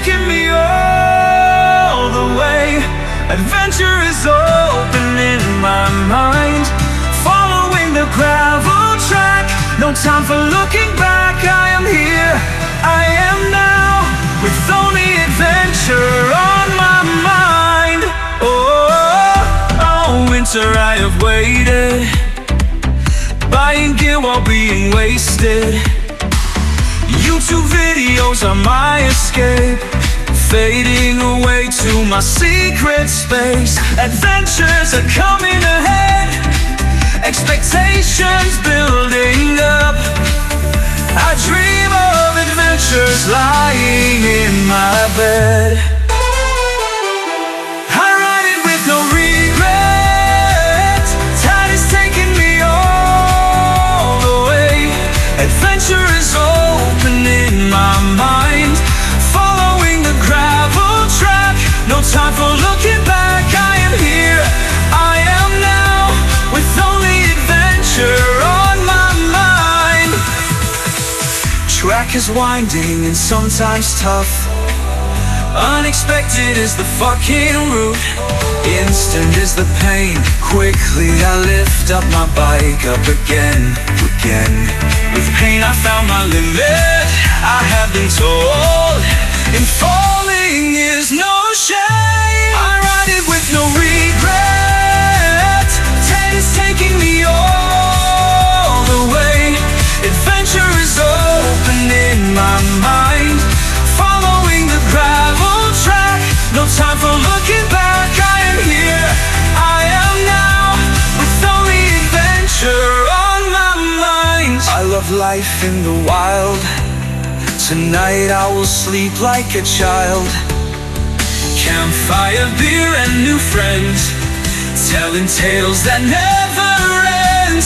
taking me all the way. Adventure is open in my mind, following the gravel track. No time for looking back. I am here, I am now, with only adventure on my mind. Oh, winter I have waited, buying gear while being wasted. YouTube videos are my escape, fading away to my secret space. Adventures are coming ahead, expectations building up. I dream of adventures lying in my bed. I ride it with no regret, tide is taking me all the way. Adventure is open in my mind, following the gravel track. No time for looking back. I am here, I am now, with only adventure on my mind. Track is winding and sometimes tough, unexpected is the fucking route. Instant is the pain, quickly I lift up my bike up again. With pain I found my limit, I have been told, and falling is no shame. I ride it with no regret, tide is taking me all the way. Adventure is open in my mind, following the gravel track. No time for looking back. I am here, I am now, with only adventure on my mind. I love life in the wild, tonight I will sleep like a child. Campfire, beer and new friends, telling tales that never end.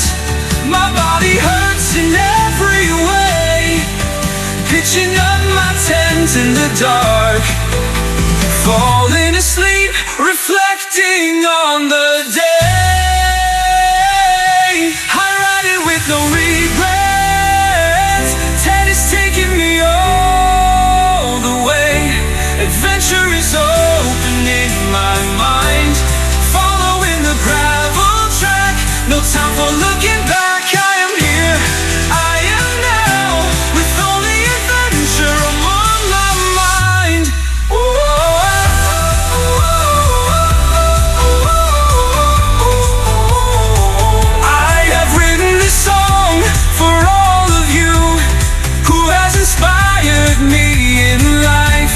My body hurts in every way, pitching up my tent in the dark, falling asleep, reflecting on the day. I ride it with no regrets, tide is taking me all the way. Adventure is open in my mind, following the gravel track. No time for looking back. I am here, I am now, with only adventure on my mind. I have written this song for all of you who has inspired me in life,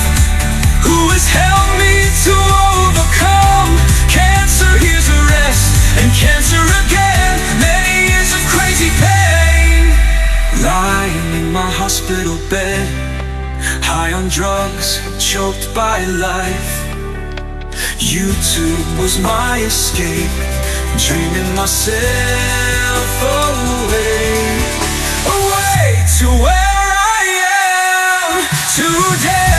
who has helped me to overcome cancer. Here's a rest, and cancer again, many years of crazy pain. Lying in my hospital bed, high on drugs, choked by life. YouTube was my escape, dreaming myself away to where I am today.